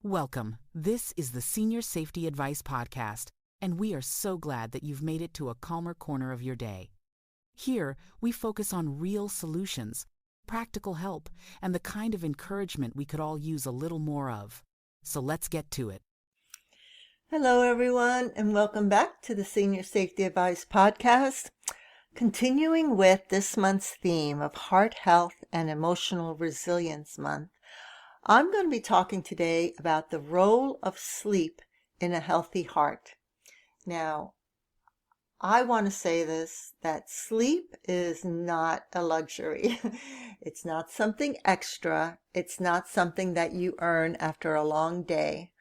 Welcome. This is the Senior Safety Advice Podcast, and we are so glad that you've made it to a calmer corner of your day. Here, we focus on real solutions, practical help, and the kind of encouragement we could all use a little more of. So let's get to it. Hello, everyone, and welcome back to the Senior Safety Advice Podcast. Continuing with this month's theme of Heart Health and Emotional Resilience Month, I'm going to be talking today about the role of sleep in a healthy heart. Now, I want to say this, that sleep is not a luxury. It's not something extra. It's not something that you earn after a long day.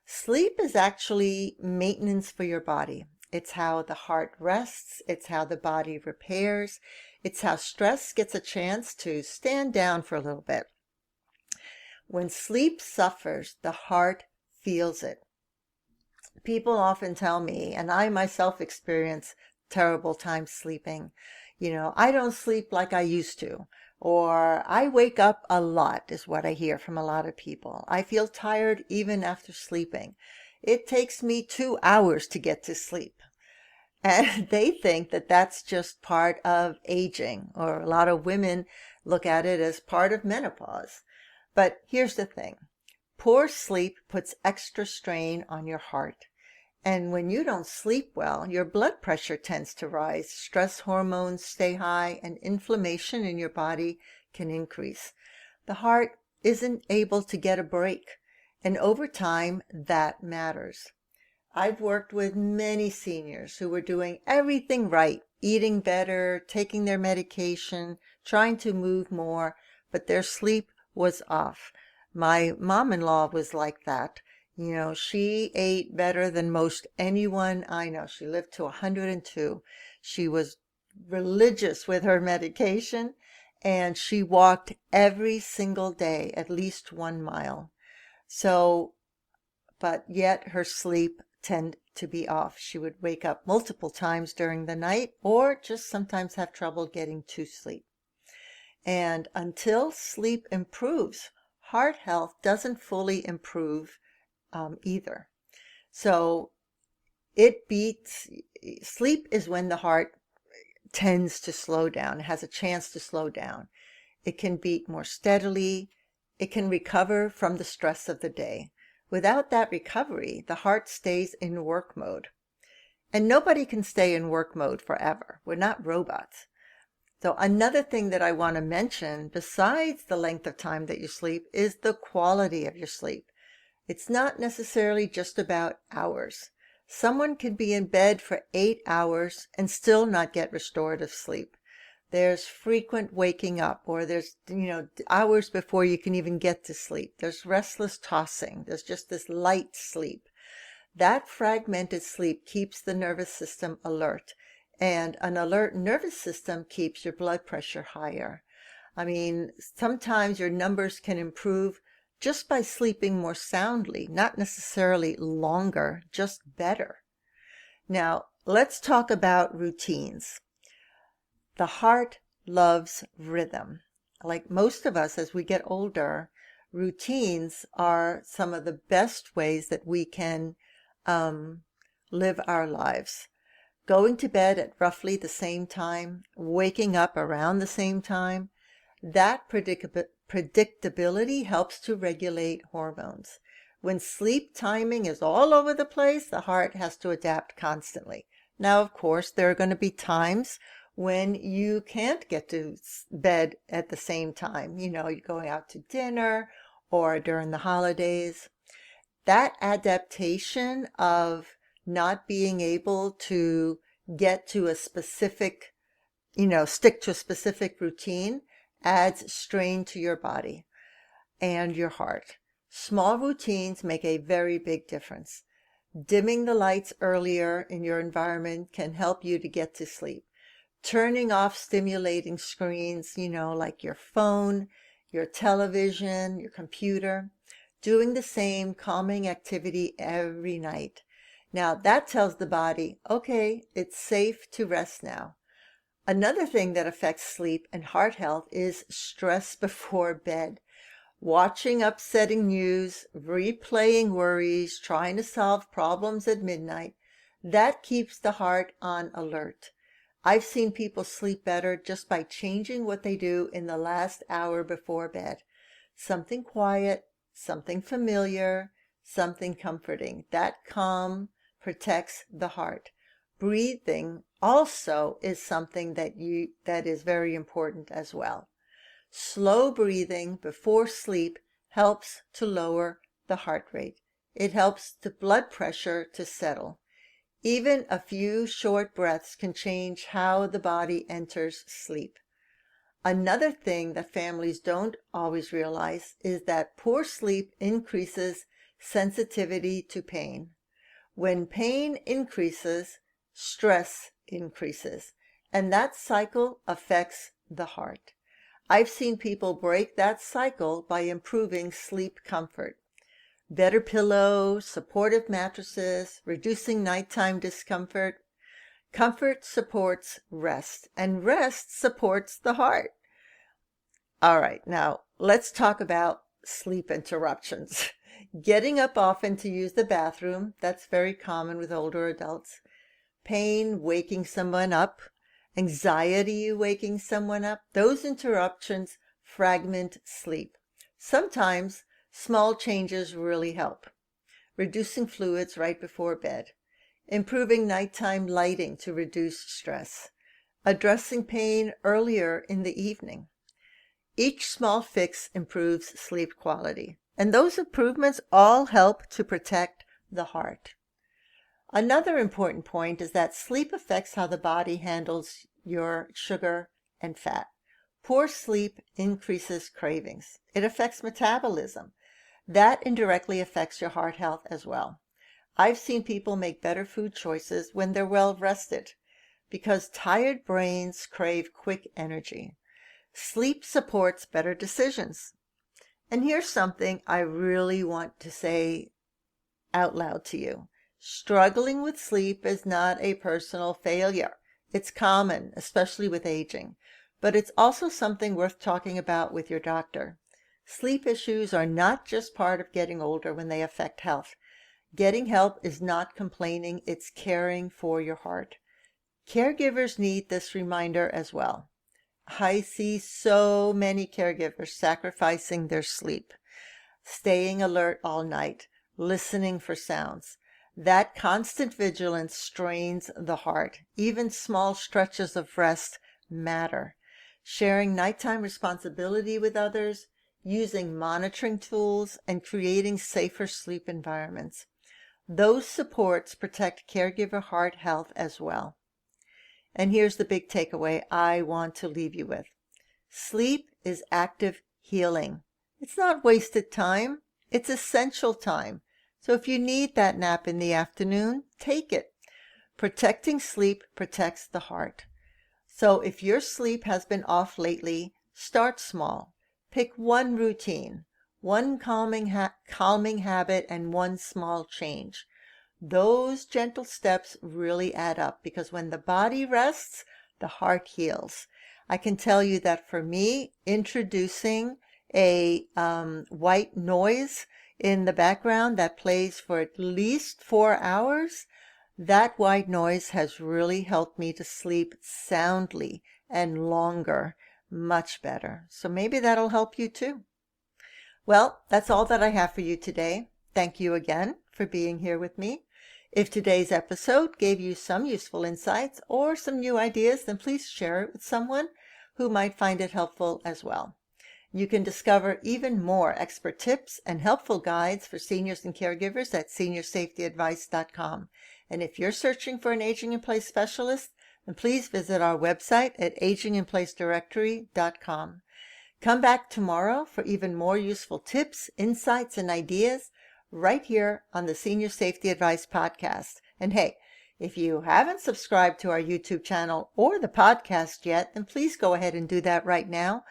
Sleep is actually maintenance for your body. It's how the heart rests. It's how the body repairs. It's how stress gets a chance to stand down for a little bit. When sleep suffers, the heart feels it. People often tell me, and I myself experience terrible times sleeping, I don't sleep like I used to, or I wake up a lot is what I hear from a lot of people. I feel tired even after sleeping. It takes me 2 hours to get to sleep. And they think that that's just part of aging, or a lot of women look at it as part of menopause. But here's the thing. Poor sleep puts extra strain on your heart. And when you don't sleep well, your blood pressure tends to rise, stress hormones stay high, and inflammation in your body can increase. The heart isn't able to get a break, and over time, that matters. I've worked with many seniors who were doing everything right, eating better, taking their medication, trying to move more, but their sleep was off. My mom-in-law was like that. She ate better than most anyone I know. She lived to 102. She was religious with her medication, and she walked every single day, at least 1 mile. But yet her sleep tended to be off. She would wake up multiple times during the night or just sometimes have trouble getting to sleep. And until sleep improves, heart health doesn't fully improve either. So sleep is when the heart tends to slow down, has a chance to slow down. It can beat more steadily. It can recover from the stress of the day. Without that recovery, the heart stays in work mode. And nobody can stay in work mode forever. We're not robots. So another thing that I want to mention, besides the length of time that you sleep, is the quality of your sleep. It's not necessarily just about hours. Someone can be in bed for 8 hours and still not get restorative sleep. There's frequent waking up, or there's, hours before you can even get to sleep. There's restless tossing. There's just this light sleep. That fragmented sleep keeps the nervous system alert, and an alert nervous system keeps your blood pressure higher. I mean, sometimes your numbers can improve just by sleeping more soundly, not necessarily longer, just better. Now, let's talk about routines. The heart loves rhythm. Like most of us, as we get older, routines are some of the best ways that we can live our lives. Going to bed at roughly the same time, waking up around the same time, that predictability helps to regulate hormones. When sleep timing is all over the place, the heart has to adapt constantly. Now, of course, there are going to be times when you can't get to bed at the same time. You're going out to dinner or during the holidays. That adaptation of not being able to get to a specific, stick to a specific routine adds strain to your body and your heart. Small routines make a very big difference. Dimming the lights earlier in your environment can help you to get to sleep. Turning off stimulating screens, like your phone, your television, your computer. Doing the same calming activity every night. Now that tells the body, okay, it's safe to rest now. Another thing that affects sleep and heart health is stress before bed. watching upsetting news, replaying worries, trying to solve problems at midnight, that keeps the heart on alert. I've seen people sleep better just by changing what they do in the last hour before bed. Something quiet, something familiar, something comforting. That calm protects the heart. Breathing also is something that is very important as well. Slow breathing before sleep helps to lower the heart rate. It helps the blood pressure to settle. Even a few short breaths can change how the body enters sleep. Another thing that families don't always realize is that poor sleep increases sensitivity to pain. When pain increases, stress increases, and that cycle affects the heart. I've seen people break that cycle by improving sleep comfort. Better pillows, supportive mattresses, reducing nighttime discomfort. Comfort supports rest, and rest supports the heart. All right, now let's talk about sleep interruptions. Getting up often to use the bathroom, that's very common with older adults. Pain, waking someone up. Anxiety, waking someone up. Those interruptions fragment sleep. Sometimes small changes really help. Reducing fluids right before bed. Improving nighttime lighting to reduce stress. Addressing pain earlier in the evening. Each small fix improves sleep quality, and those improvements all help to protect the heart. Another important point is that sleep affects how the body handles your sugar and fat. Poor sleep increases cravings. It affects metabolism. That indirectly affects your heart health as well. I've seen people make better food choices when they're well rested, because tired brains crave quick energy. Sleep supports better decisions. And here's something I really want to say out loud to you. Struggling with sleep is not a personal failure. It's common, especially with aging, but it's also something worth talking about with your doctor. Sleep issues are not just part of getting older when they affect health. Getting help is not complaining, it's caring for your heart. Caregivers need this reminder as well. I see so many caregivers sacrificing their sleep, staying alert all night, listening for sounds. That constant vigilance strains the heart. Even small stretches of rest matter. Sharing nighttime responsibility with others, using monitoring tools, and creating safer sleep environments. Those supports protect caregiver heart health as well. And here's the big takeaway I want to leave you with. Sleep is active healing. It's not wasted time. It's essential time. So if you need that nap in the afternoon, take it. Protecting sleep protects the heart. So if your sleep has been off lately, start small. Pick one routine, one calming habit, and one small change. Those gentle steps really add up, because when the body rests, the heart heals. I can tell you that for me, introducing a white noise in the background that plays for at least 4 hours, that white noise has really helped me to sleep soundly and longer, much better. So maybe that'll help you too. Well, that's all that I have for you today. Thank you again for being here with me. If today's episode gave you some useful insights or some new ideas, then please share it with someone who might find it helpful as well. You can discover even more expert tips and helpful guides for seniors and caregivers at seniorsafetyadvice.com. And if you're searching for an aging in place specialist, then please visit our website at aginginplacedirectory.com. Come back tomorrow for even more useful tips, insights, and ideas right here on the Senior Safety Advice Podcast. And hey, if you haven't subscribed to our YouTube channel or the podcast yet, then please go ahead and do that right now,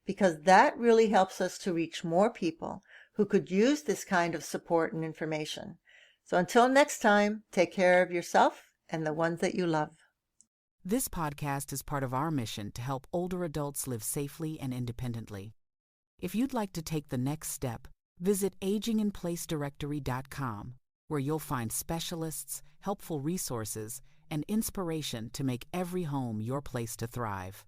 because that really helps us to reach more people who could use this kind of support and information. So until next time, take care of yourself and the ones that you love. This podcast is part of our mission to help older adults live safely and independently. If you'd like to take the next step, visit aginginplacedirectory.com, where you'll find specialists, helpful resources, and inspiration to make every home your place to thrive.